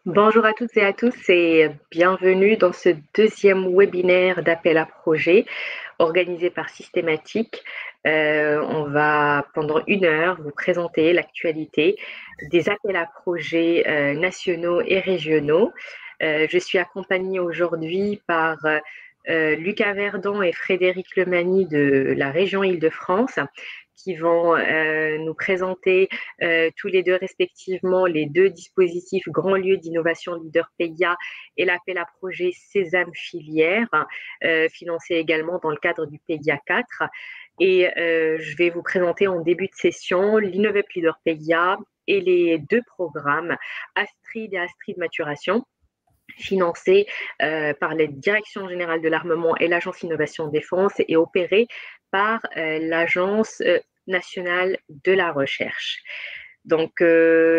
Bonjour à toutes et à tous et bienvenue dans ce deuxième webinaire d'appel à projet organisé par Systématique. On va pendant 1 heure vous présenter l'actualité des appels à projets nationaux et régionaux. Je suis accompagnée aujourd'hui par Lucas Verdon et Frédéric Lemanie de la région Île-de-France qui vont nous présenter tous les deux respectivement les deux dispositifs Grand Lieu d'innovation Leader PIA et l'appel à projet Sésame Filière, financé également dans le cadre du PIA 4. Et je vais vous présenter en début de session l'Innovep Leader PIA et les deux programmes Astrid et Astrid Maturation, financés par la Direction générale de l'armement et l'Agence Innovation Défense et opérés par l'Agence nationale de la recherche. Donc,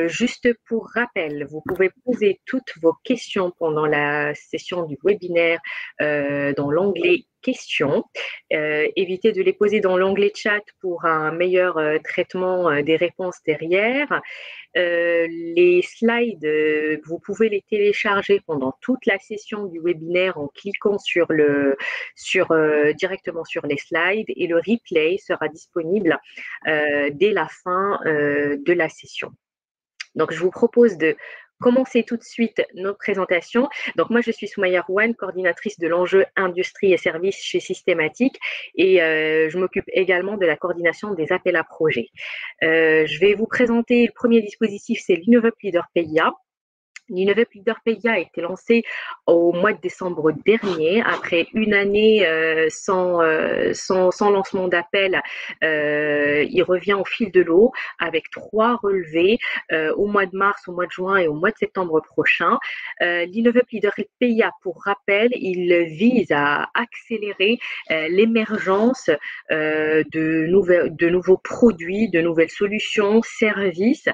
juste pour rappel, vous pouvez poser toutes vos questions pendant la session du webinaire dans l'onglet questions. Évitez de les poser dans l'onglet chat pour un meilleur traitement des réponses derrière. Les slides, vous pouvez les télécharger pendant toute la session du webinaire en cliquant directement sur les slides et le replay sera disponible dès la fin de la session. Donc, je vous propose de commencer tout de suite nos présentations. Donc, moi, je suis Soumaya Rouane, coordinatrice de l'enjeu industrie et services chez Systématique et je m'occupe également de la coordination des appels à projets. Je vais vous présenter le premier dispositif, c'est l'Innovep Leader PIA. L'Innovep Leader PIA a été lancé au mois de décembre dernier, après une année sans lancement d'appel. Il revient au fil de l'eau avec 3 relevés au mois de mars, au mois de juin et au mois de septembre prochain. L'Innovep Leader PIA, pour rappel, il vise à accélérer l'émergence de nouveaux produits, de nouvelles solutions, services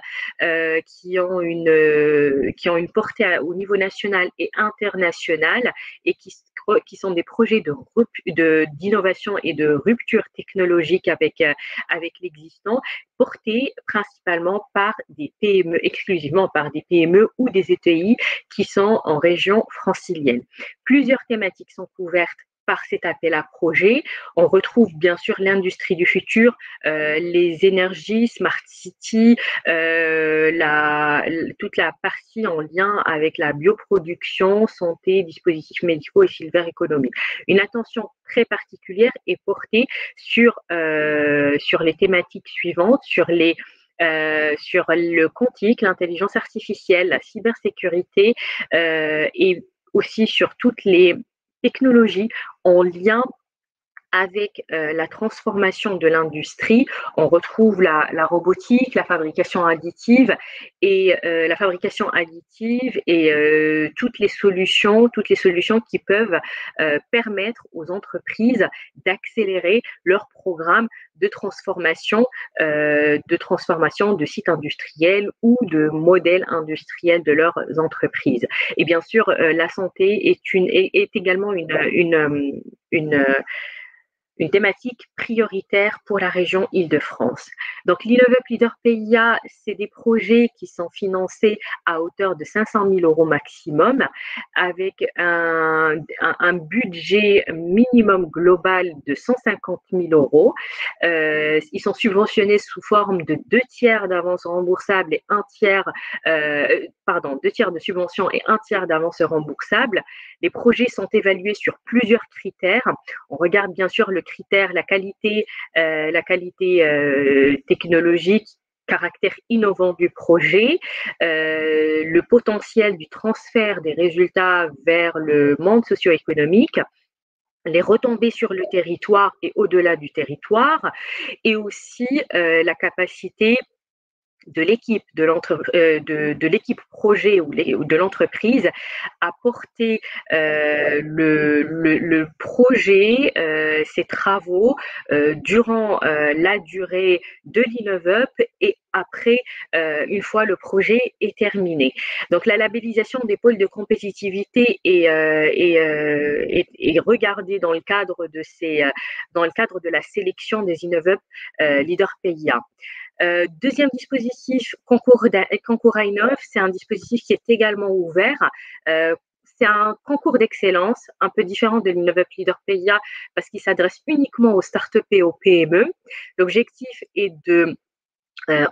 qui ont une portée au niveau national et international et qui sont des projets d'innovation et de rupture technologique avec l'existant, portés principalement par des PME, exclusivement par des PME ou des ETI qui sont en région francilienne. Plusieurs thématiques sont couvertes par cet appel à projet. On retrouve bien sûr l'industrie du futur, les énergies, Smart City, toute la partie en lien avec la bioproduction, santé, dispositifs médicaux et silver economy. Une attention très particulière est portée sur les thématiques suivantes, sur le quantique, l'intelligence artificielle, la cybersécurité et aussi sur toutes les technologies en lien avec la transformation de l'industrie. On retrouve la robotique, la fabrication additive et toutes les solutions qui peuvent permettre aux entreprises d'accélérer leur programme de transformation de sites industriels ou de modèles industriels de leurs entreprises. Et bien sûr, la santé est également une thématique prioritaire pour la région Île-de-France. Donc, l'Innovep Leader PIA, c'est des projets qui sont financés à hauteur de 500 000 € maximum, avec un budget minimum global de 150 000 €. Ils sont subventionnés sous forme de 2 tiers d'avance remboursable et 2 tiers de subvention et 1 tiers d'avance remboursable. Les projets sont évalués sur plusieurs critères. On regarde bien sûr le critère, la qualité technologique, caractère innovant du projet, le potentiel du transfert des résultats vers le monde socio-économique, les retombées sur le territoire et au-delà du territoire, et aussi la capacité de l'équipe de l'équipe projet ou de l'entreprise à porter le projet, ses travaux durant la durée de l'Innovep et après, une fois le projet est terminé. Donc la labellisation des pôles de compétitivité est regardée dans le cadre de la sélection des Innovep Leader PIA. Deuxième dispositif, concours Innov, c'est un dispositif qui est également ouvert. C'est un concours d'excellence, un peu différent de l'Innovup Leaderpedia parce qu'il s'adresse uniquement aux startups et aux PME. L'objectif est de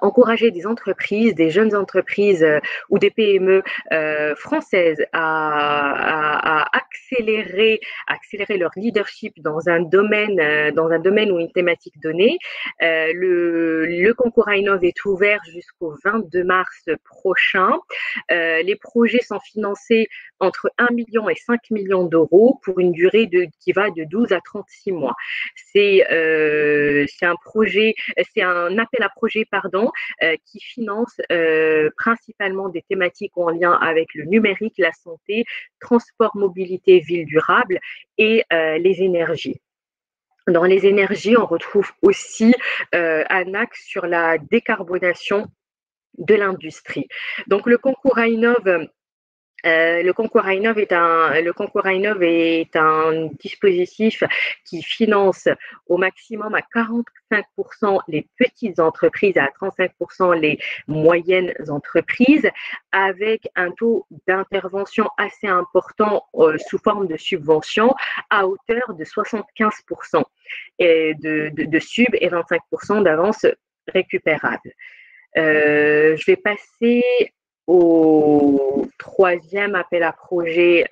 encourager des entreprises, des jeunes entreprises ou des PME françaises à accélérer leur leadership dans un domaine ou une thématique donnée. Le concours Innov est ouvert jusqu'au 22 mars prochain. Les projets sont financés entre 1 million et 5 millions d'euros pour une durée qui va de 12 à 36 mois. C'est un appel à projet qui finance principalement des thématiques en lien avec le numérique, la santé, transport, mobilité, ville durable et les énergies. Dans les énergies, on retrouve aussi un axe sur la décarbonation de l'industrie. Donc le concours Innov est un dispositif qui finance au maximum à 45% les petites entreprises, à 35% les moyennes entreprises, avec un taux d'intervention assez important sous forme de subvention à hauteur de 75% et de sub et 25% d'avance récupérable. Je vais passer au troisième appel à projet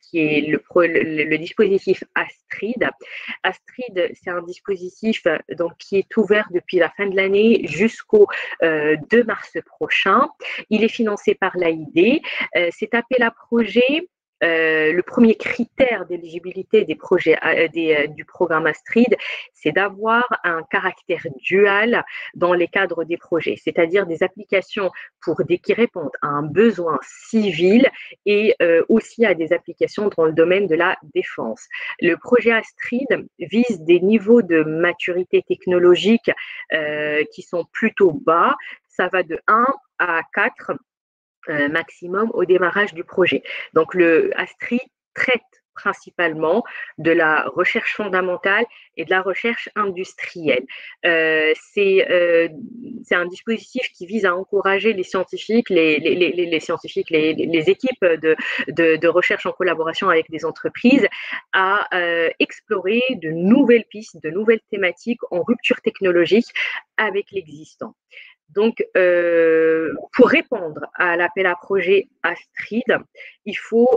qui est le dispositif Astrid. Astrid, c'est un dispositif qui est ouvert depuis la fin de l'année jusqu'au 2 mars prochain. Il est financé par l'AID. Cet appel à projet, le premier critère d'éligibilité des projets du programme Astrid, c'est d'avoir un caractère dual dans les cadres des projets, c'est-à-dire des applications qui répondent à un besoin civil et aussi à des applications dans le domaine de la défense. Le projet Astrid vise des niveaux de maturité technologique qui sont plutôt bas. Ça va de 1 à 4 maximum au démarrage du projet. Donc le Astrid traite principalement de la recherche fondamentale et de la recherche industrielle. C'est un dispositif qui vise à encourager les scientifiques, les équipes de recherche en collaboration avec des entreprises à explorer de nouvelles pistes, de nouvelles thématiques en rupture technologique avec l'existant. Donc, pour répondre à l'appel à projet Astrid, il faut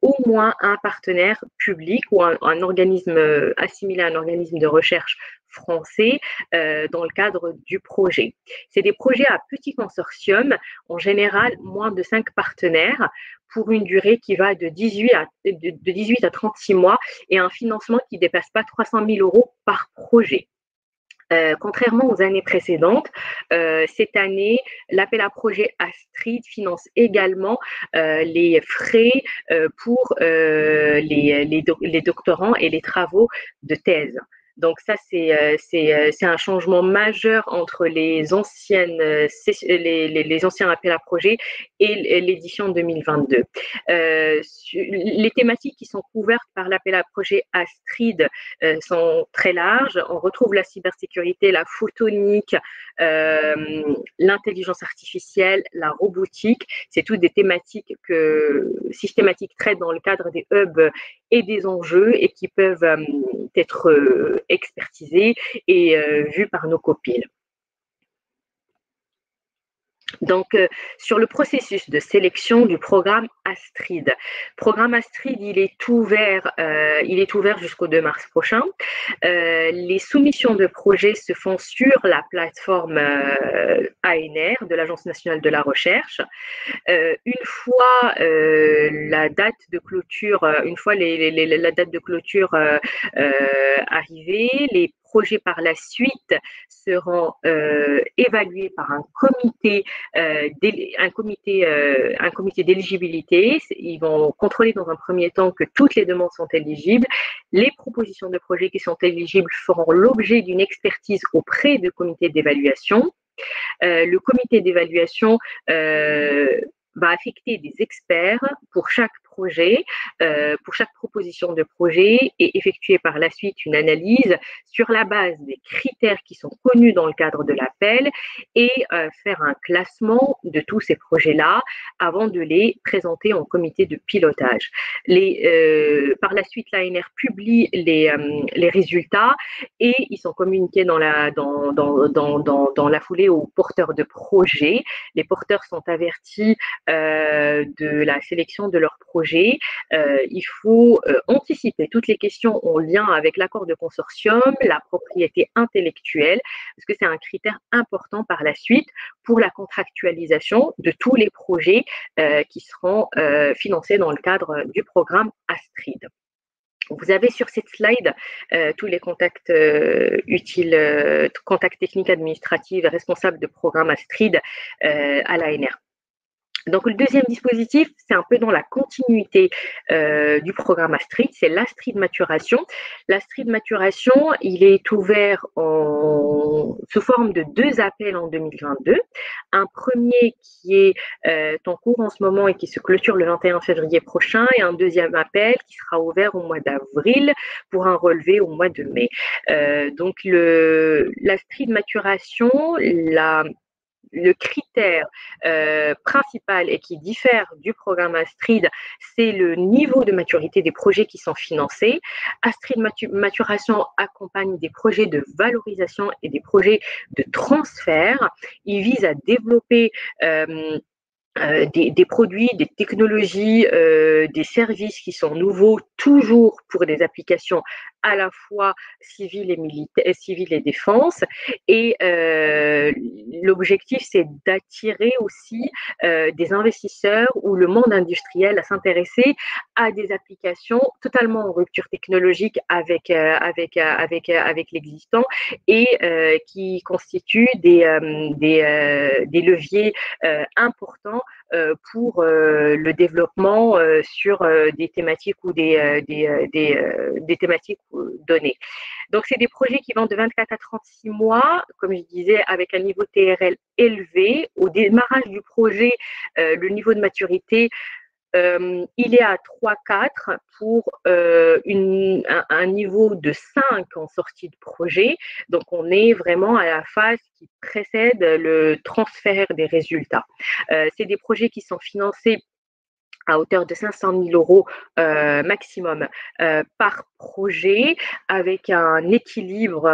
au moins un partenaire public ou un organisme assimilé à un organisme de recherche français dans le cadre du projet. C'est des projets à petit consortium, en général moins de 5 partenaires, pour une durée qui va de 18 à 36 mois et un financement qui ne dépasse pas 300 000 euros par projet. Contrairement aux années précédentes, cette année, l'appel à projet Astrid finance également les frais pour les doctorants et les travaux de thèse. Donc ça, c'est un changement majeur entre les anciens appels à projets et l'édition 2022. Les thématiques qui sont couvertes par l'appel à projet Astrid sont très larges. On retrouve la cybersécurité, la photonique, l'intelligence artificielle, la robotique. C'est toutes des thématiques que Systématique traite dans le cadre des hubs et des enjeux et qui peuvent être expertisés et vus par nos copiles. Donc, sur le processus de sélection du programme Astrid. Programme Astrid, il est ouvert jusqu'au 2 mars prochain. Les soumissions de projets se font sur la plateforme ANR de l'Agence nationale de la recherche. Une fois la date de clôture, la date de clôture arrivée, les projets par la suite seront évalués par un comité d'éligibilité. Ils vont contrôler dans un premier temps que toutes les demandes sont éligibles. Les propositions de projets qui sont éligibles feront l'objet d'une expertise auprès du comité d'évaluation. Le comité d'évaluation va affecter des experts pour chaque projet, pour chaque proposition de projet et effectuer par la suite une analyse sur la base des critères qui sont connus dans le cadre de l'appel et faire un classement de tous ces projets-là avant de les présenter en comité de pilotage. Par la suite, l'ANR publie les résultats et ils sont communiqués dans la foulée aux porteurs de projets. Les porteurs sont avertis de la sélection de leur projet. Il faut anticiper toutes les questions en lien avec l'accord de consortium, la propriété intellectuelle, parce que c'est un critère important par la suite pour la contractualisation de tous les projets qui seront financés dans le cadre du programme Astrid. Vous avez sur cette slide tous les contacts utiles, contacts techniques administratifs et responsables de programme Astrid à l'ANR. Donc, le deuxième dispositif, c'est un peu dans la continuité du programme Astrid, c'est l'Astrid Maturation. L'Astrid Maturation, il est ouvert sous forme de 2 appels en 2022. Un premier qui est en cours en ce moment et qui se clôture le 21 février prochain, et un deuxième appel qui sera ouvert au mois d'avril pour un relevé au mois de mai. Donc, l'Astrid Maturation, le critère principal et qui diffère du programme Astrid, c'est le niveau de maturité des projets qui sont financés. Astrid Maturation accompagne des projets de valorisation et des projets de transfert. Il vise à développer des produits, des technologies, des services qui sont nouveaux, toujours pour des applications à la fois civiles et militaires, civiles et défense. Et l'objectif, c'est d'attirer aussi des investisseurs ou le monde industriel à s'intéresser à des applications totalement en rupture technologique avec l'existant et qui constituent des leviers importants pour le développement sur des thématiques ou des thématiques données. Donc, c'est des projets qui vont de 24 à 36 mois, comme je disais, avec un niveau TRL élevé. Au démarrage du projet, le niveau de maturité il est à 3-4 pour un niveau de 5 en sortie de projet. Donc, on est vraiment à la phase qui précède le transfert des résultats. C'est des projets qui sont financés à hauteur de 500 000 euros maximum par projet, avec un équilibre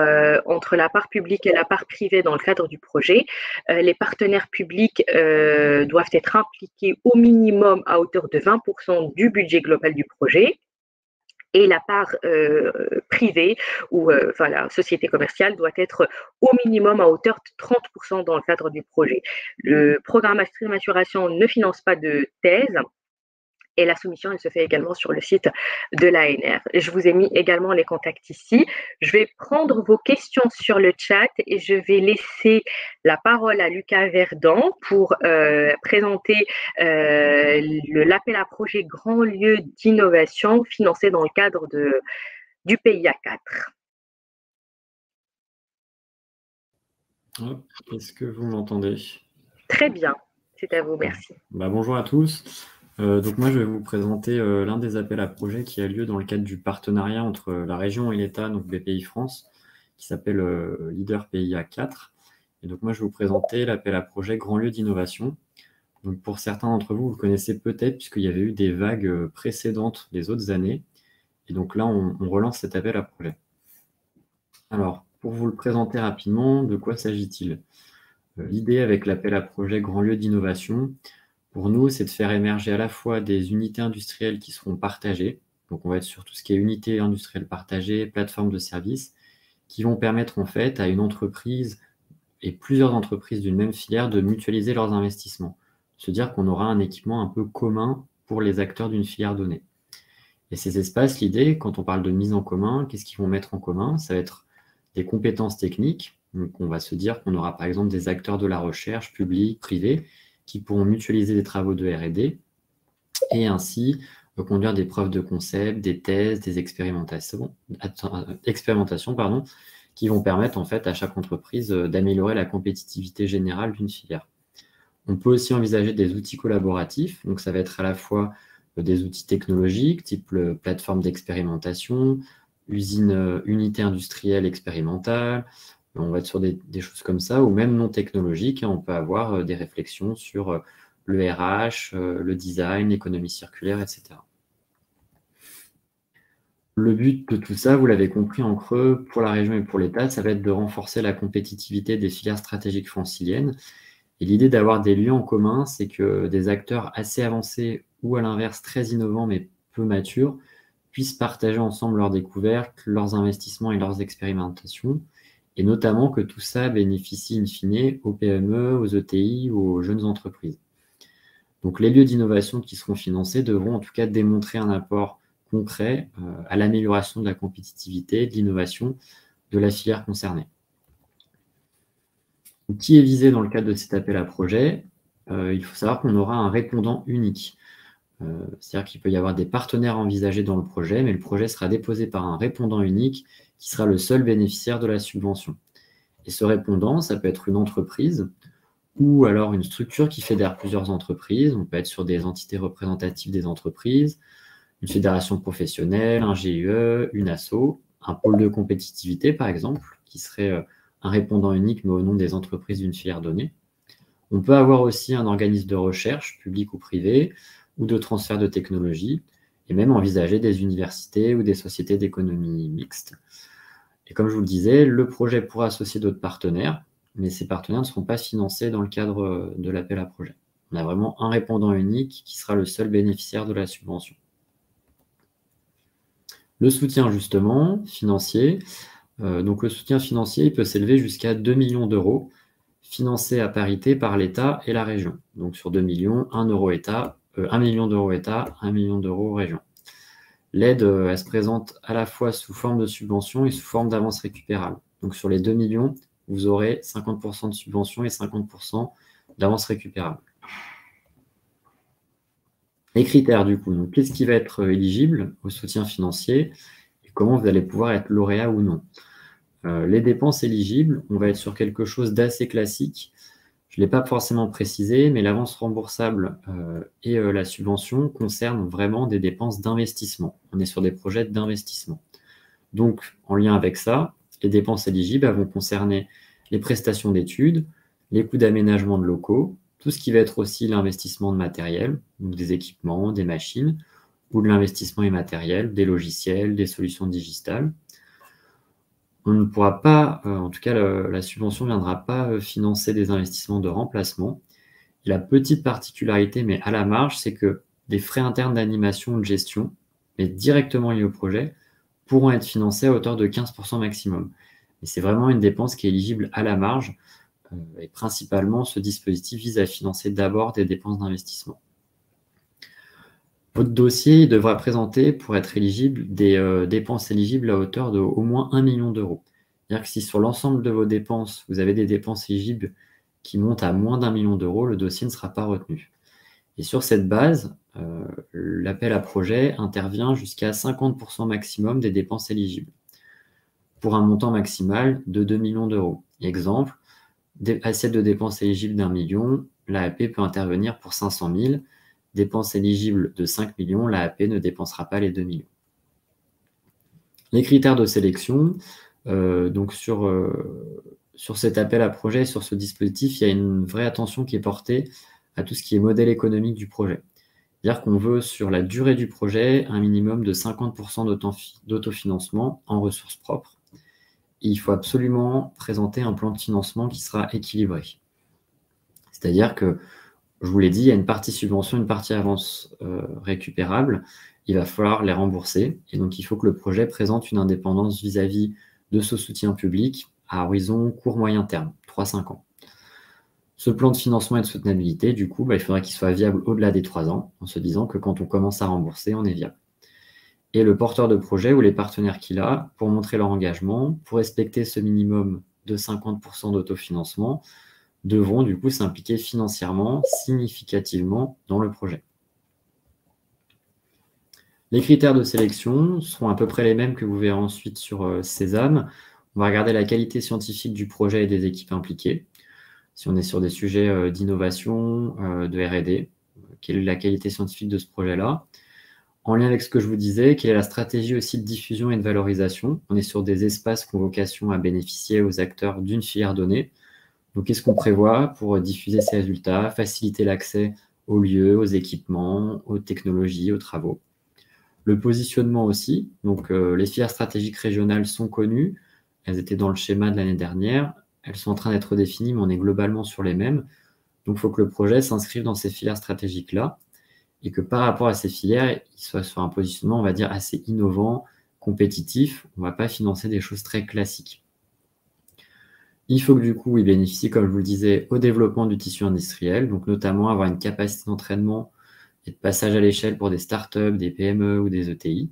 entre la part publique et la part privée dans le cadre du projet. Les partenaires publics doivent être impliqués au minimum à hauteur de 20% du budget global du projet. Et la part privée ou la société commerciale doit être au minimum à hauteur de 30% dans le cadre du projet. Le programme Astrid Maturation ne finance pas de thèse. Et la soumission, elle se fait également sur le site de l'ANR. Je vous ai mis également les contacts ici. Je vais prendre vos questions sur le chat et je vais laisser la parole à Lucas Verdon pour présenter l'appel à projet Grand Lieu d'innovation financé dans le cadre du PIA 4. Est-ce que vous m'entendez? Très bien, c'est à vous, merci. Bonjour à tous. Donc moi, je vais vous présenter l'un des appels à projets qui a lieu dans le cadre du partenariat entre la région et l'État, donc BPI France, qui s'appelle Leader PIA 4. Et donc moi, je vais vous présenter l'appel à projet Grand Lieu d'innovation. Donc pour certains d'entre vous, vous le connaissez peut-être puisqu'il y avait eu des vagues précédentes les autres années. Et donc là, on relance cet appel à projet. Alors, pour vous le présenter rapidement, de quoi s'agit-il? L'idée avec l'appel à projet Grand Lieu d'innovation, pour nous, c'est de faire émerger à la fois des unités industrielles qui seront partagées, donc on va être sur tout ce qui est unités industrielles partagées, plateformes de services, qui vont permettre en fait à une entreprise et plusieurs entreprises d'une même filière de mutualiser leurs investissements, se dire qu'on aura un équipement un peu commun pour les acteurs d'une filière donnée. Et ces espaces, l'idée, quand on parle de mise en commun, qu'est-ce qu'ils vont mettre en commun? Ça va être des compétences techniques, donc on va se dire qu'on aura par exemple des acteurs de la recherche, publics, privés, qui pourront mutualiser des travaux de R&D et ainsi conduire des preuves de concept, des thèses, des expérimentations, qui vont permettre en fait à chaque entreprise d'améliorer la compétitivité générale d'une filière. On peut aussi envisager des outils collaboratifs, donc ça va être à la fois des outils technologiques, type plateforme d'expérimentation, unité industrielle expérimentale, on va être sur des choses comme ça, ou même non technologiques, hein, on peut avoir des réflexions sur le RH, le design, l'économie circulaire, etc. Le but de tout ça, vous l'avez compris en creux, pour la région et pour l'État, ça va être de renforcer la compétitivité des filières stratégiques franciliennes. Et l'idée d'avoir des lieux en commun, c'est que des acteurs assez avancés ou à l'inverse très innovants mais peu matures puissent partager ensemble leurs découvertes, leurs investissements et leurs expérimentations, et notamment que tout ça bénéficie in fine aux PME, aux ETI ou aux jeunes entreprises. Donc les lieux d'innovation qui seront financés devront en tout cas démontrer un apport concret à l'amélioration de la compétitivité, de l'innovation de la filière concernée. Donc, qui est visé dans le cadre de cet appel à projet? Il faut savoir qu'on aura un répondant unique. C'est-à-dire qu'il peut y avoir des partenaires envisagés dans le projet, mais le projet sera déposé par un répondant unique qui sera le seul bénéficiaire de la subvention. Et ce répondant, ça peut être une entreprise ou alors une structure qui fédère plusieurs entreprises. On peut être sur des entités représentatives des entreprises, une fédération professionnelle, un GUE, une asso, un pôle de compétitivité par exemple, qui serait un répondant unique mais au nom des entreprises d'une filière donnée. On peut avoir aussi un organisme de recherche, public ou privé, ou de transfert de technologie, et même envisager des universités ou des sociétés d'économie mixte. Et comme je vous le disais, le projet pourra associer d'autres partenaires, mais ces partenaires ne seront pas financés dans le cadre de l'appel à projet. On a vraiment un répondant unique qui sera le seul bénéficiaire de la subvention. Le soutien, justement, financier. Donc le soutien financier, il peut s'élever jusqu'à 2 millions d'euros, financés à parité par l'État et la région. Donc sur 2 millions, 1 million d'euros État, 1 million d'euros région. L'aide, elle se présente à la fois sous forme de subvention et sous forme d'avance récupérable. Donc sur les 2 millions, vous aurez 50% de subvention et 50% d'avance récupérable. Les critères, du coup, donc qu'est-ce qui va être éligible au soutien financier et comment vous allez pouvoir être lauréat ou non. Les dépenses éligibles, on va être sur quelque chose d'assez classique. Je ne l'ai pas forcément précisé, mais l'avance remboursable et la subvention concernent vraiment des dépenses d'investissement. On est sur des projets d'investissement. Donc, en lien avec ça, les dépenses éligibles vont concerner les prestations d'études, les coûts d'aménagement de locaux, tout ce qui va être aussi l'investissement de matériel, donc des équipements, des machines, ou de l'investissement immatériel, des logiciels, des solutions digitales. On ne pourra pas, en tout cas la subvention ne viendra pas financer des investissements de remplacement. Et la petite particularité, mais à la marge, c'est que des frais internes d'animation ou de gestion, mais directement liés au projet, pourront être financés à hauteur de 15% maximum. Et c'est vraiment une dépense qui est éligible à la marge. Et principalement, ce dispositif vise à financer d'abord des dépenses d'investissement. Votre dossier il devra présenter, pour être éligible, des dépenses éligibles à hauteur de au moins 1 million d'euros. C'est-à-dire que si sur l'ensemble de vos dépenses, vous avez des dépenses éligibles qui montent à moins d'1 million d'euros, le dossier ne sera pas retenu. Et sur cette base, l'appel à projet intervient jusqu'à 50% maximum des dépenses éligibles, pour un montant maximal de 2 millions d'euros. Exemple, assiette de dépenses éligibles d'1 million, l'AAP peut intervenir pour 500 000. Dépenses éligibles de 5 millions, l'AAP ne dépensera pas les 2 millions. Les critères de sélection, donc sur cet appel à projet, sur ce dispositif, il y a une vraie attention qui est portée à tout ce qui est modèle économique du projet. C'est-à-dire qu'on veut, sur la durée du projet, un minimum de 50% d'autofinancement en ressources propres. Et il faut absolument présenter un plan de financement qui sera équilibré. C'est-à-dire que, je vous l'ai dit, il y a une partie subvention, une partie avance récupérable. Il va falloir les rembourser. Et donc, il faut que le projet présente une indépendance vis-à-vis de ce soutien public à horizon court-moyen terme, 3-5 ans. Ce plan de financement et de soutenabilité, du coup, il faudra qu'il soit viable au-delà des 3 ans, en se disant que quand on commence à rembourser, on est viable. Et le porteur de projet ou les partenaires qu'il a, pour montrer leur engagement, pour respecter ce minimum de 50% d'autofinancement, devront du coup s'impliquer financièrement, significativement dans le projet. Les critères de sélection seront à peu près les mêmes que vous verrez ensuite sur Sésame. On va regarder la qualité scientifique du projet et des équipes impliquées. si on est sur des sujets d'innovation, de R&D, quelle est la qualité scientifique de ce projet-là. En lien avec ce que je vous disais, quelle est la stratégie aussi de diffusion et de valorisation. On est sur des espaces qui ont vocation à bénéficier aux acteurs d'une filière donnée. Donc, qu'est-ce qu'on prévoit pour diffuser ces résultats, faciliter l'accès aux lieux, aux équipements, aux technologies, aux travaux. Le positionnement aussi. Donc, les filières stratégiques régionales sont connues. Elles étaient dans le schéma de l'année dernière. Elles sont en train d'être définies, mais on est globalement sur les mêmes. Donc, il faut que le projet s'inscrive dans ces filières stratégiques-là et que par rapport à ces filières, il soit sur un positionnement, on va dire, assez innovant, compétitif. On ne va pas financer des choses très classiques. Il faut que du coup, il bénéficie, comme je vous le disais, au développement du tissu industriel, donc notamment avoir une capacité d'entraînement et de passage à l'échelle pour des startups, des PME ou des ETI.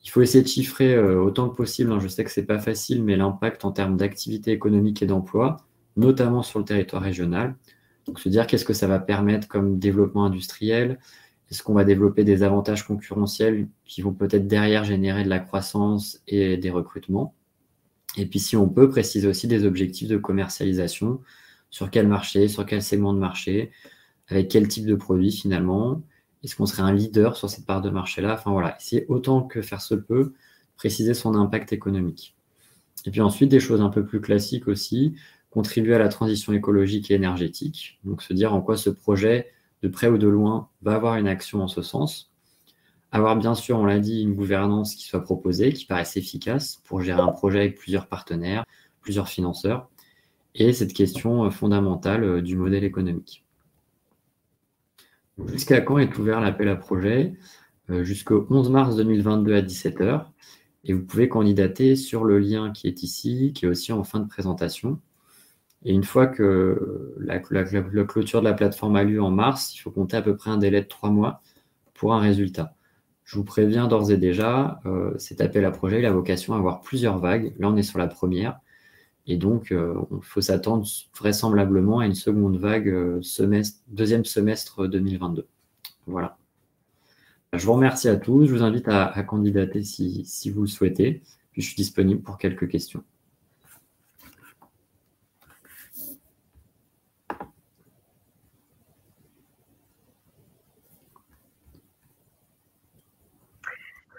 Il faut essayer de chiffrer autant que possible, hein, je sais que ce n'est pas facile, mais l'impact en termes d'activité économique et d'emploi, notamment sur le territoire régional. Donc se dire qu'est-ce que ça va permettre comme développement industriel, est-ce qu'on va développer des avantages concurrentiels qui vont peut-être derrière générer de la croissance et des recrutements. Et puis si on peut préciser aussi des objectifs de commercialisation, sur quel marché, sur quel segment de marché, avec quel type de produit finalement, est-ce qu'on serait un leader sur cette part de marché-là? Enfin voilà, essayer autant que faire se peut, préciser son impact économique. Et puis ensuite, des choses un peu plus classiques aussi, contribuer à la transition écologique et énergétique, donc se dire en quoi ce projet, de près ou de loin, va avoir une action en ce sens. Avoir bien sûr, on l'a dit, une gouvernance qui soit proposée, qui paraisse efficace pour gérer un projet avec plusieurs partenaires, plusieurs financeurs, et cette question fondamentale du modèle économique. Jusqu'à quand est ouvert l'appel à projet? Jusqu'au 11 mars 2022 à 17 h. Et vous pouvez candidater sur le lien qui est ici, qui est aussi en fin de présentation. Et une fois que la clôture de la plateforme a lieu en mars, il faut compter à peu près un délai de 3 mois pour un résultat. Je vous préviens d'ores et déjà, cet appel à projet, il a vocation à avoir plusieurs vagues. Là, on est sur la première. Et donc, il faut s'attendre vraisemblablement à une seconde vague deuxième semestre 2022. Voilà. Je vous remercie à tous. Je vous invite à candidater si vous le souhaitez. Puis je suis disponible pour quelques questions.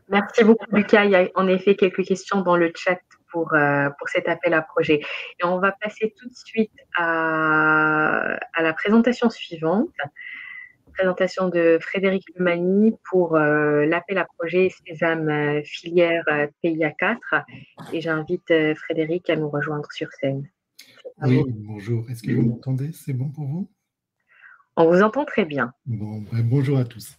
Merci beaucoup, Lucas. Il y a en effet quelques questions dans le chat pour cet appel à projet. Et on va passer tout de suite à la présentation suivante. Présentation de Frédéric Lumani pour l'appel à projet Sésame filière PIA 4. Et j'invite Frédéric à nous rejoindre sur scène. Oui, bonjour. Est-ce que vous m'entendez? C'est bon pour vous? On vous entend très bien. Bon, bonjour à tous.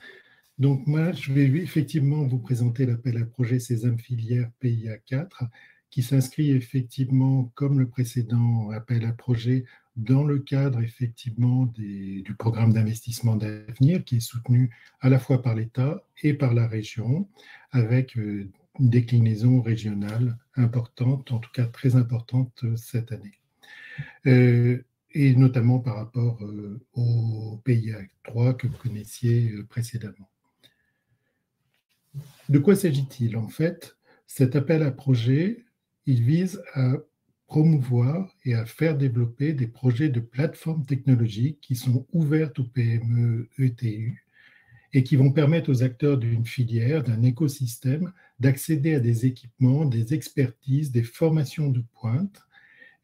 Donc moi, je vais effectivement vous présenter l'appel à projet Sésame filière PIA 4 qui s'inscrit effectivement, comme le précédent appel à projet, dans le cadre effectivement du programme d'investissement d'avenir qui est soutenu à la fois par l'État et par la région, avec une déclinaison régionale importante, en tout cas très importante cette année. Et notamment par rapport au PIA 3 que vous connaissiez précédemment. De quoi s'agit-il? En fait, cet appel à projet, il vise à promouvoir et à faire développer des projets de plateformes technologiques qui sont ouvertes aux PME ETU et qui vont permettre aux acteurs d'une filière, d'un écosystème, d'accéder à des équipements, des expertises, des formations de pointe.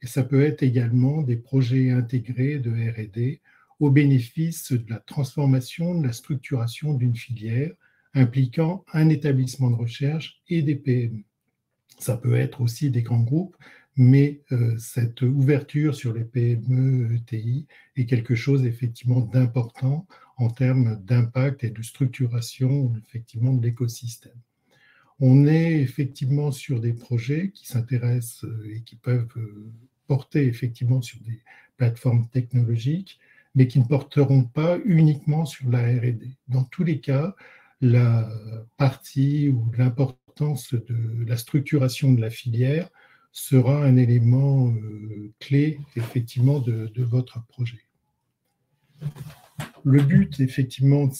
Et ça peut être également des projets intégrés de R&D au bénéfice de la transformation, de la structuration d'une filière impliquant un établissement de recherche et des PME. Ça peut être aussi des grands groupes, mais cette ouverture sur les PME ETI est quelque chose effectivement d'important en termes d'impact et de structuration effectivement de l'écosystème. On est effectivement sur des projets qui s'intéressent et qui peuvent porter effectivement sur des plateformes technologiques, mais qui ne porteront pas uniquement sur la R&D. Dans tous les cas, la partie ou l'importance de la structuration de la filière sera un élément clé effectivement de votre projet. Le but, effectivement, de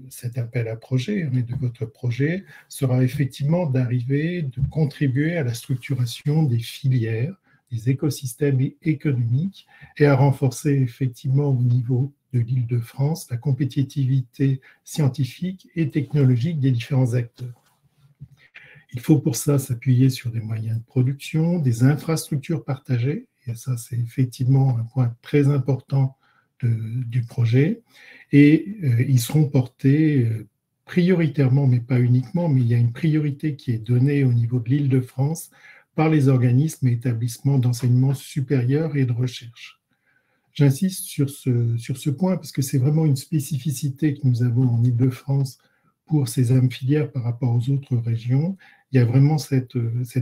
cet appel à projet, mais de votre projet, sera effectivement d'arriver, de contribuer à la structuration des filières les écosystèmes économiques et à renforcer effectivement au niveau de l'Île-de-France la compétitivité scientifique et technologique des différents acteurs. Il faut pour ça s'appuyer sur des moyens de production, des infrastructures partagées, et ça c'est effectivement un point très important du projet, et ils seront portés prioritairement, mais pas uniquement, mais il y a une priorité qui est donnée au niveau de l'Île-de-France par les organismes et établissements d'enseignement supérieur et de recherche. J'insiste sur ce point parce que c'est vraiment une spécificité que nous avons en Île-de-France pour ces âmes filières par rapport aux autres régions. Il y a vraiment cette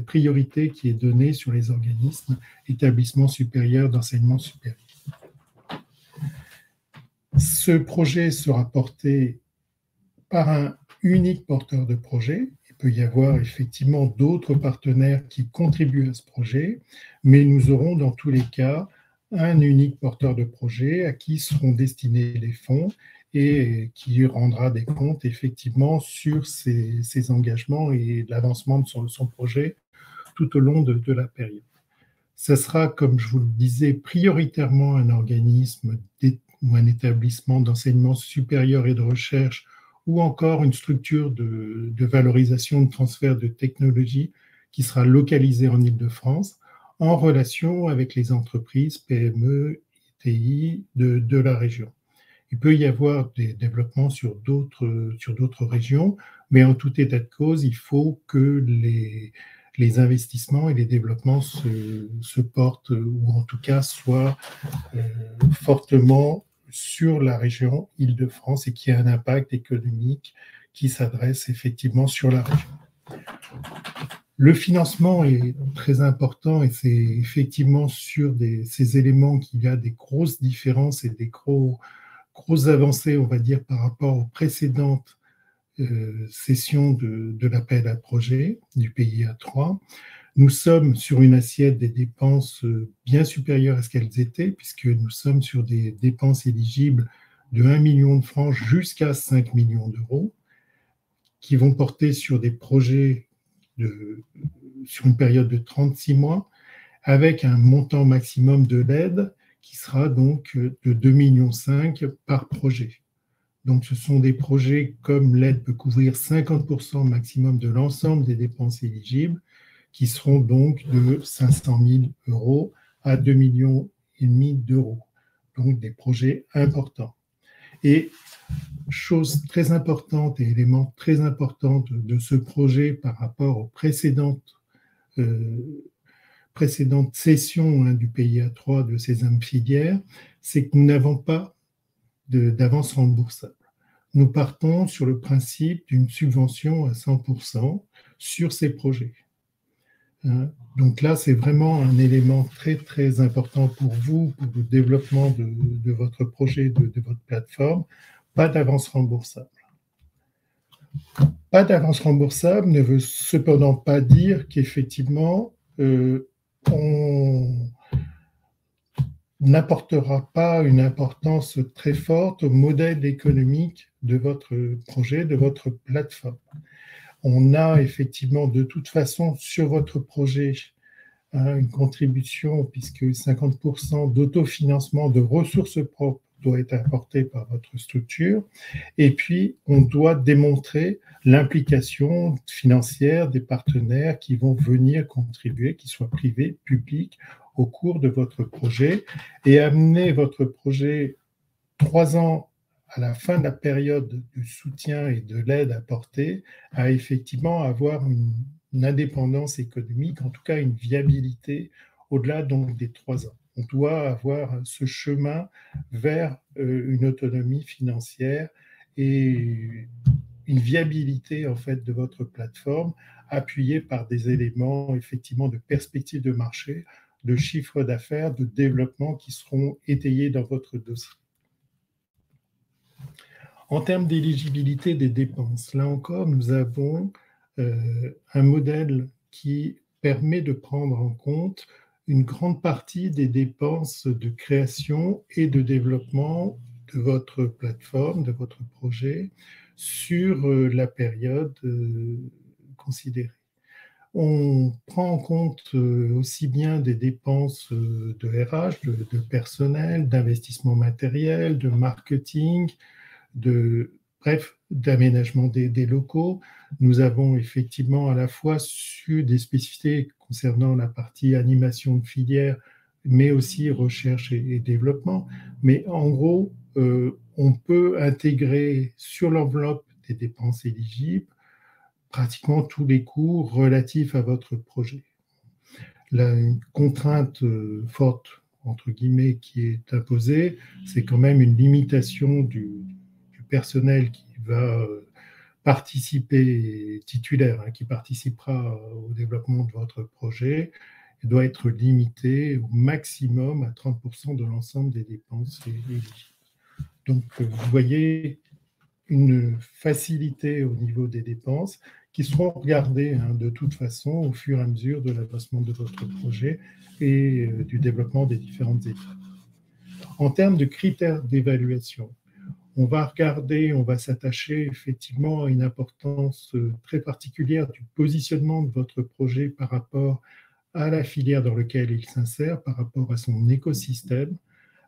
priorité qui est donnée sur les organismes, établissements supérieurs d'enseignement supérieur. Ce projet sera porté par un unique porteur de projet. Il peut y avoir effectivement d'autres partenaires qui contribuent à ce projet, mais nous aurons dans tous les cas un unique porteur de projet à qui seront destinés les fonds et qui rendra des comptes effectivement sur ses engagements et l'avancement de son projet tout au long de la période. Ce sera, comme je vous le disais, prioritairement un organisme ou un établissement d'enseignement supérieur et de recherche ou encore une structure de valorisation de transfert de technologie qui sera localisée en Île-de-France en relation avec les entreprises PME, ITI de la région. Il peut y avoir des développements sur d'autres régions, mais en tout état de cause, il faut que les investissements et les développements se portent, ou en tout cas soient fortement sur la région Île-de-France et qu'il y ait un impact économique qui s'adresse effectivement sur la région. Le financement est très important et c'est effectivement sur ces éléments qu'il y a des grosses différences et des grosses avancées, on va dire, par rapport aux précédentes sessions de l'appel à projet du PIA 3. Nous sommes sur une assiette des dépenses bien supérieure à ce qu'elles étaient, puisque nous sommes sur des dépenses éligibles de 1 million de francs jusqu'à 5 millions d'euros, qui vont porter sur des projets sur une période de 36 mois, avec un montant maximum de l'aide qui sera donc de 2,5 millions par projet. Donc, ce sont des projets comme l'aide peut couvrir 50% maximum de l'ensemble des dépenses éligibles, qui seront donc de 500 000 euros à 2,5 millions d'euros. Donc, des projets importants. Et chose très importante et élément très important de ce projet par rapport aux précédentes sessions du PIA 3 de ces âmes filières, c'est que nous n'avons pas d'avance remboursable. Nous partons sur le principe d'une subvention à 100% sur ces projets. Donc là, c'est vraiment un élément très, très important pour vous, pour le développement de votre projet, de votre plateforme. Pas d'avance remboursable. Pas d'avance remboursable ne veut cependant pas dire qu'effectivement, on n'apportera pas une importance très forte au modèle économique de votre projet, de votre plateforme. On a effectivement de toute façon sur votre projet une contribution puisque 50% d'autofinancement de ressources propres doit être apporté par votre structure. Et puis, on doit démontrer l'implication financière des partenaires qui vont venir contribuer, qu'ils soient privés, publics, au cours de votre projet et amener votre projet 3 ans à la fin de la période du soutien et de l'aide apportée à effectivement avoir une indépendance économique, en tout cas une viabilité au-delà donc des 3 ans. On doit avoir ce chemin vers une autonomie financière et une viabilité en fait de votre plateforme appuyée par des éléments effectivement de perspective de marché, de chiffre d'affaires, de développement qui seront étayés dans votre dossier. En termes d'éligibilité des dépenses, là encore, nous avons un modèle qui permet de prendre en compte une grande partie des dépenses de création et de développement de votre plateforme, de votre projet, sur la période considérée. On prend en compte aussi bien des dépenses de RH, de personnel, d'investissement matériel, de marketing, bref, d'aménagement des locaux. Nous avons effectivement à la fois su des spécificités concernant la partie animation de filière, mais aussi recherche et développement. Mais en gros, on peut intégrer sur l'enveloppe des dépenses éligibles pratiquement tous les coûts relatifs à votre projet. La contrainte forte, entre guillemets, qui est imposée, c'est quand même une limitation du personnel qui va participer, titulaire, qui participera au développement de votre projet, doit être limité au maximum à 30% de l'ensemble des dépenses éligibles. Donc, vous voyez une facilité au niveau des dépenses qui seront regardées de toute façon au fur et à mesure de l'avancement de votre projet et du développement des différentes étapes. En termes de critères d'évaluation, on va regarder, on va s'attacher effectivement à une importance très particulière du positionnement de votre projet par rapport à la filière dans laquelle il s'insère, par rapport à son écosystème,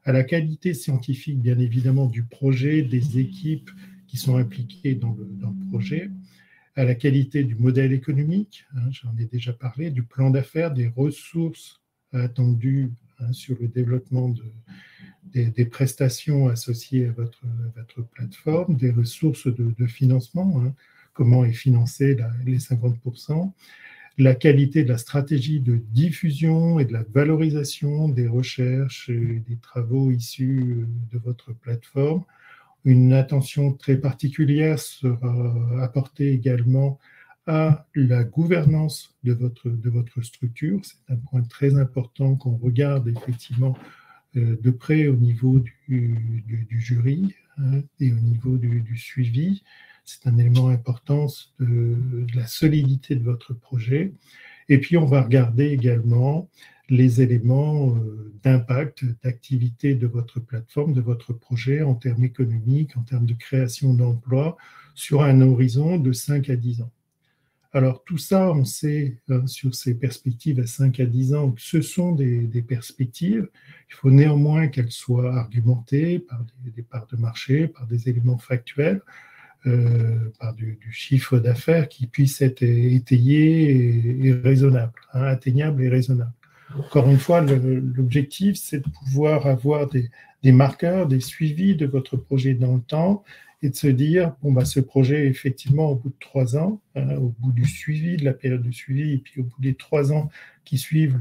à la qualité scientifique, bien évidemment, du projet, des équipes qui sont impliquées dans le projet, à la qualité du modèle économique, j'en ai déjà parlé, du plan d'affaires, des ressources attendues sur le développement des prestations associées à votre plateforme, des ressources de financement, comment est financé les 50%, la qualité de la stratégie de diffusion et de la valorisation des recherches et des travaux issus de votre plateforme. Une attention très particulière sera apportée également à la gouvernance de votre structure. C'est un point très important qu'on regarde effectivement de près au niveau du jury et au niveau du suivi. C'est un élément important de la solidité de votre projet. Et puis, on va regarder également les éléments d'impact, d'activité de votre plateforme, de votre projet en termes économiques, en termes de création d'emplois, sur un horizon de 5 à 10 ans. Alors, tout ça, on sait sur ces perspectives à 5 à 10 ans que ce sont des perspectives. Il faut néanmoins qu'elles soient argumentées par des parts de marché, par des éléments factuels, par du chiffre d'affaires qui puisse être étayé et raisonnable, atteignable et raisonnable. Encore une fois, l'objectif, c'est de pouvoir avoir des marqueurs, des suivis de votre projet dans le temps et de se dire, ce projet, effectivement, au bout de 3 ans, au bout du suivi, de la période de suivi, et puis au bout des 3 ans qui suivent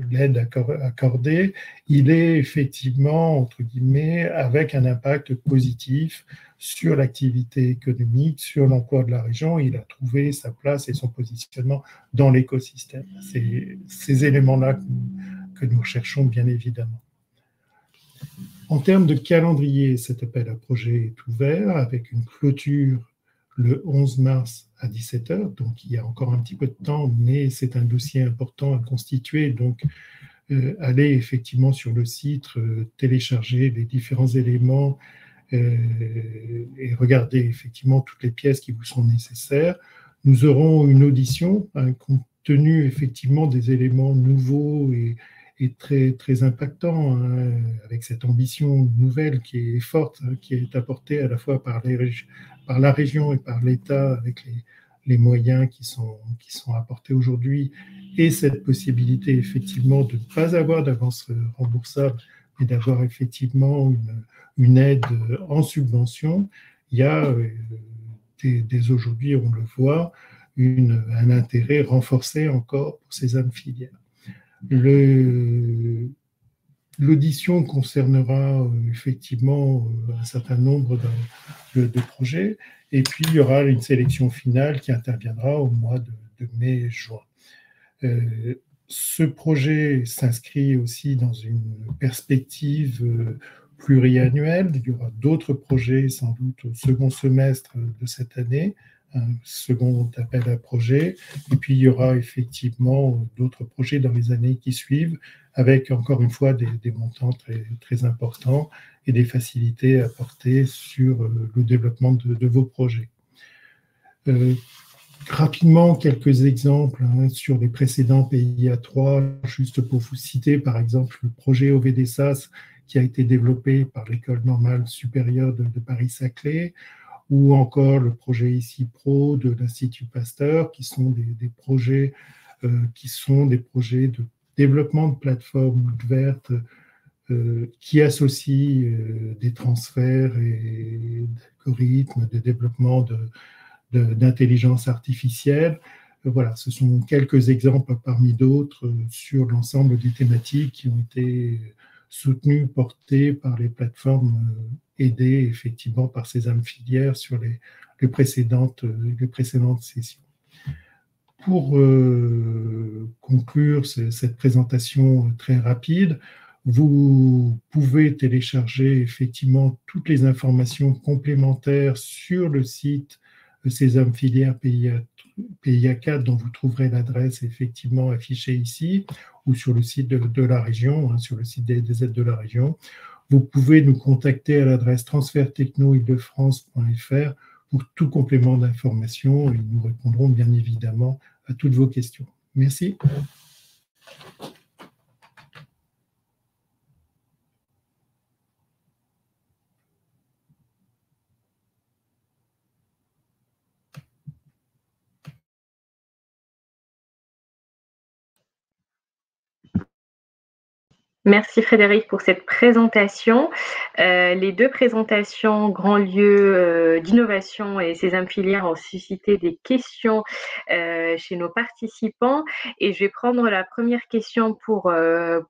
l'aide accordée, il est effectivement, entre guillemets, avec un impact positif sur l'activité économique, sur l'emploi de la région. Il a trouvé sa place et son positionnement dans l'écosystème. C'est ces éléments-là que nous recherchons, bien évidemment. En termes de calendrier, cet appel à projet est ouvert avec une clôture le 11 mars à 17h. Donc, il y a encore un petit peu de temps, mais c'est un dossier important à constituer. Donc, allez effectivement sur le site, télécharger les différents éléments et regardez effectivement toutes les pièces qui vous sont nécessaires. Nous aurons une audition, compte tenu effectivement des éléments nouveaux et très, très impactants, avec cette ambition nouvelle qui est forte, qui est apportée à la fois par la région et par l'État, avec les moyens qui sont apportés aujourd'hui, et cette possibilité effectivement de ne pas avoir d'avance remboursable, mais d'avoir effectivement une aide en subvention. Il y a dès aujourd'hui, on le voit, un intérêt renforcé encore pour ces âmes filières. L'audition concernera effectivement un certain nombre de projets, et puis il y aura une sélection finale qui interviendra au mois de mai-juin. Ce projet s'inscrit aussi dans une perspective pluriannuelle. Il y aura d'autres projets sans doute au second semestre de cette année, un second appel à projet, et puis il y aura effectivement d'autres projets dans les années qui suivent, avec encore une fois des montants très, très importants et des facilités apportées sur le développement de vos projets. rapidement, quelques exemples sur les précédents PIA3, juste pour vous citer, par exemple, le projet OVDSAS qui a été développé par l'École normale supérieure de Paris-Saclay, ou encore le projet ICI-Pro de l'Institut Pasteur, qui sont des projets de développement de plateformes ouvertes qui associent des transferts et d'algorithmes de développement d'intelligence artificielle. Voilà, ce sont quelques exemples parmi d'autres sur l'ensemble des thématiques qui ont été soutenues, portées par les plateformes aidées effectivement par ces âmes filières sur les précédentes sessions. Pour conclure cette présentation très rapide, vous pouvez télécharger effectivement toutes les informations complémentaires sur le site ces âmes filières PIA4 dont vous trouverez l'adresse effectivement affichée ici, ou sur le site de la région, sur le site des aides de la région. Vous pouvez nous contacter à l'adresse transferttechno-ile-de-france.fr pour tout complément d'information et nous répondrons bien évidemment à toutes vos questions. Merci. Merci Frédéric pour cette présentation. Les deux présentations grands lieux d'innovation et ces âmes filières ont suscité des questions chez nos participants et je vais prendre la première question pour l'appel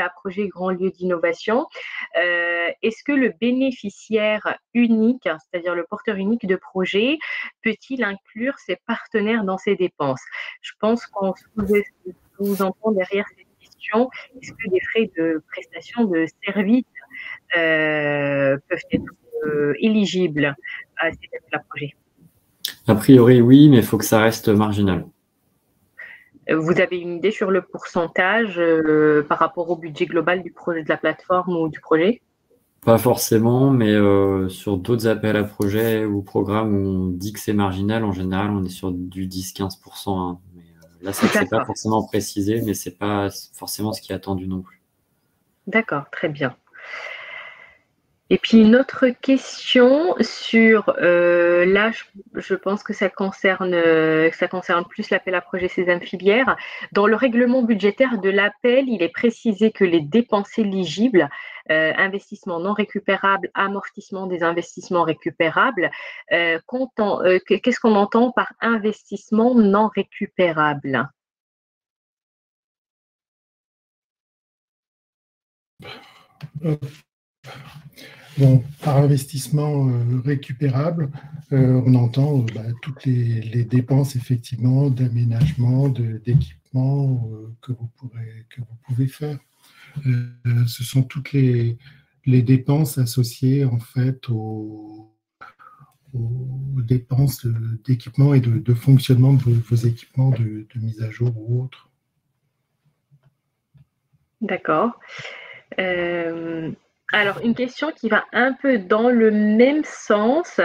à projet grands lieux d'innovation. Est-ce que le bénéficiaire unique, c'est-à-dire le porteur unique de projet, peut-il inclure ses partenaires dans ses dépenses? Je pense qu'on sous-entend derrière cette question, est-ce que des frais de prestation de service peuvent être éligibles à cet appel à projet? A priori, oui, mais il faut que ça reste marginal. Vous avez une idée sur le pourcentage par rapport au budget global du projet, de la plateforme ou du projet? Pas forcément, mais sur d'autres appels à projets ou programmes où on dit que c'est marginal, en général, on est sur du 10-15%. Hein. Mais, là, c'est pas forcément précisé, mais c'est pas forcément ce qui est attendu non plus. D'accord, très bien. Et puis une autre question sur, là je pense que ça concerne plus l'appel à projet Sésame Filière. Dans le règlement budgétaire de l'appel, il est précisé que les dépenses éligibles, investissements non récupérables, amortissement des investissements récupérables, qu'est-ce qu'on entend par investissement non récupérable? Bon, par investissement récupérable, on entend toutes les dépenses effectivement d'aménagement, d'équipement que vous pouvez faire. Ce sont toutes les dépenses associées en fait aux dépenses d'équipement et de fonctionnement de vos équipements de mise à jour ou autres. D'accord. Alors, une question qui va un peu dans le même sens.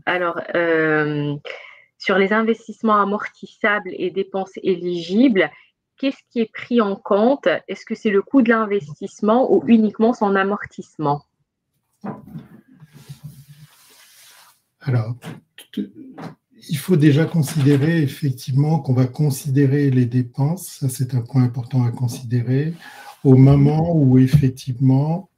Alors, sur les investissements amortissables et dépenses éligibles, qu'est-ce qui est pris en compte? Est-ce que c'est le coût de l'investissement ou uniquement son amortissement? Alors, il faut déjà considérer effectivement qu'on va considérer les dépenses, ça c'est un point important à considérer, au moment où effectivement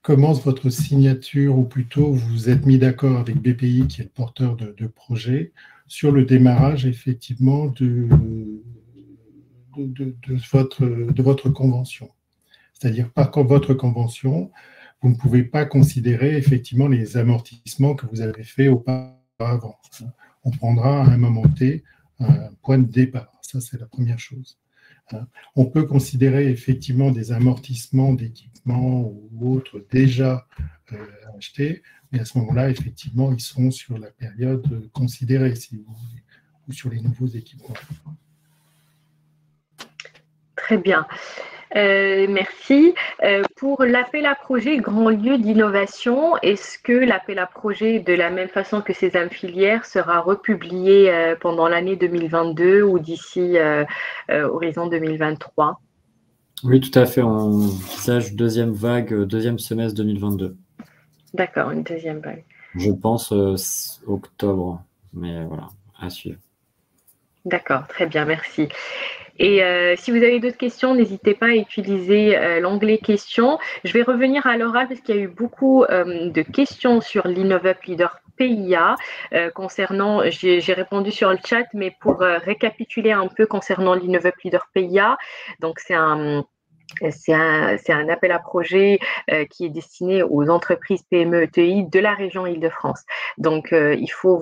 commence votre signature, ou plutôt vous vous êtes mis d'accord avec BPI qui est le porteur de projet, sur le démarrage effectivement de votre convention. C'est-à-dire par votre convention, vous ne pouvez pas considérer effectivement les amortissements que vous avez faits auparavant. On prendra à un moment T un point de départ. Ça, c'est la première chose. On peut considérer effectivement des amortissements d'équipements ou autres déjà achetés, mais à ce moment-là, effectivement, ils seront sur la période considérée, si vous voulez, ou sur les nouveaux équipements. Très bien. Merci. Pour l'appel à projet Grand Lieu d'innovation, est-ce que l'appel à projet, de la même façon que Sésame Filière, sera republié pendant l'année 2022 ou d'ici horizon 2023? Oui, tout à fait. On envisage deuxième vague, deuxième semestre 2022. D'accord, une deuxième vague. Je pense octobre, mais voilà, à suivre. D'accord, très bien, merci. Et si vous avez d'autres questions, n'hésitez pas à utiliser l'onglet questions. Je vais revenir à l'oral parce qu'il y a eu beaucoup de questions sur l'InnovUp Leader PIA concernant, j'ai répondu sur le chat, mais pour récapituler un peu concernant l'InnovUp Leader PIA, donc c'est un appel à projet qui est destiné aux entreprises PME ETI de la région Île-de-France. Donc, il faut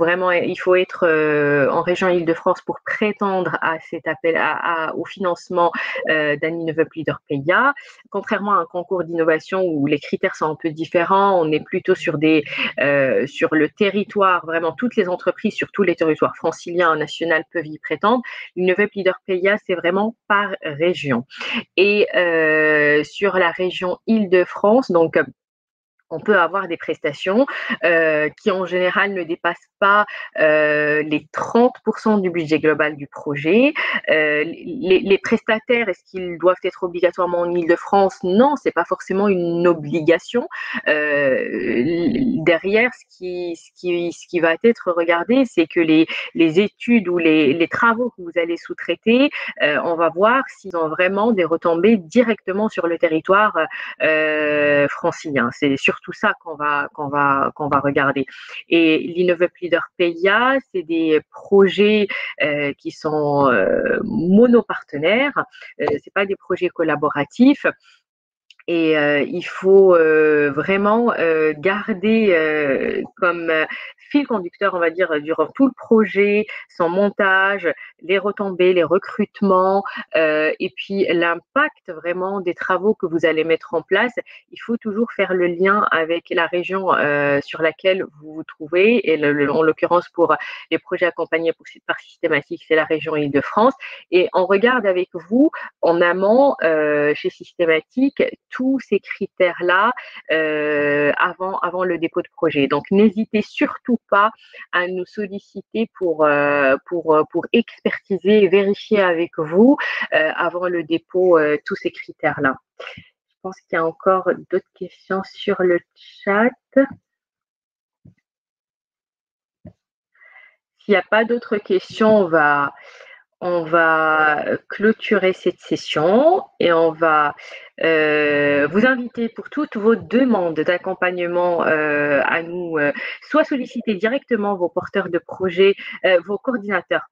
être en région Île-de-France pour prétendre à cet appel au financement d'un InnovUp Leader PIA. Contrairement à un concours d'innovation où les critères sont un peu différents, on est plutôt sur le territoire, vraiment toutes les entreprises sur tous les territoires franciliens, national peuvent y prétendre. L'InnovUp Leader PIA, c'est vraiment par région. Et sur la région Île-de-France, donc on peut avoir des prestations qui en général ne dépassent pas les 30% du budget global du projet. Les prestataires, est-ce qu'ils doivent être obligatoirement en Île-de-France? Non, c'est pas forcément une obligation. Derrière, ce qui va être regardé, c'est que les études ou les travaux que vous allez sous-traiter, on va voir s'ils ont vraiment des retombées directement sur le territoire francilien. C'est surtout ça qu'on va regarder. Et l'InnovUp Leader PIA, c'est des projets qui sont monopartenaires. C'est pas des projets collaboratifs. Et il faut vraiment garder comme fil conducteur, on va dire, durant tout le projet, son montage, les retombées, les recrutements, et puis l'impact vraiment des travaux que vous allez mettre en place. Il faut toujours faire le lien avec la région sur laquelle vous vous trouvez. Et en l'occurrence, pour les projets accompagnés par Systématique, c'est la région Île-de-France. Et on regarde avec vous en amont chez Systématique tous ces critères-là avant le dépôt de projet. Donc, n'hésitez surtout pas à nous solliciter pour expertiser et vérifier avec vous avant le dépôt tous ces critères-là. Je pense qu'il y a encore d'autres questions sur le chat. S'il n'y a pas d'autres questions, on va clôturer cette session et on va vous inviter pour toutes vos demandes d'accompagnement à nous, soit solliciter directement vos porteurs de projets, vos coordinateurs,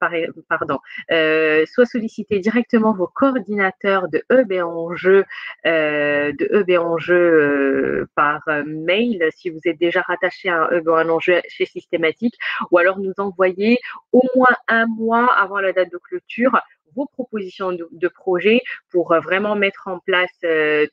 soit solliciter directement vos coordinateurs de EB Enjeu par mail si vous êtes déjà rattaché à un EB Enjeu chez Systématique, ou alors nous envoyer au moins un mois avant la date de clôture vos propositions de projets pour vraiment mettre en place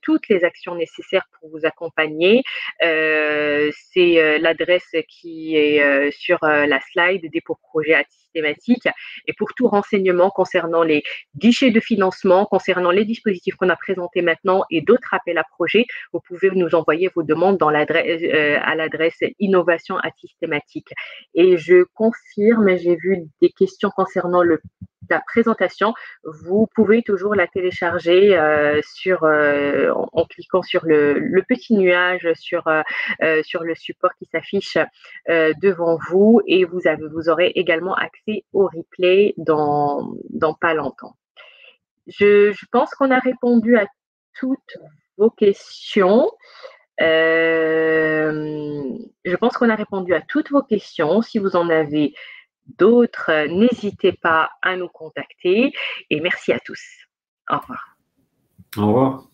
toutes les actions nécessaires pour vous accompagner. C'est l'adresse qui est sur la slide dépôt projet à Systématique. Et pour tout renseignement concernant les guichets de financement, concernant les dispositifs qu'on a présentés maintenant et d'autres appels à projets, vous pouvez nous envoyer vos demandes à l'adresse innovation@systématique. Et je confirme, j'ai vu des questions concernant la présentation. Vous pouvez toujours la télécharger en cliquant sur le petit nuage sur le support qui s'affiche devant vous, et vous aurez également accès au replay dans pas longtemps. Je pense qu'on a répondu à toutes vos questions. Je pense qu'on a répondu à toutes vos questions. Si vous en avez d'autres, n'hésitez pas à nous contacter, et merci à tous. Au revoir. Au revoir.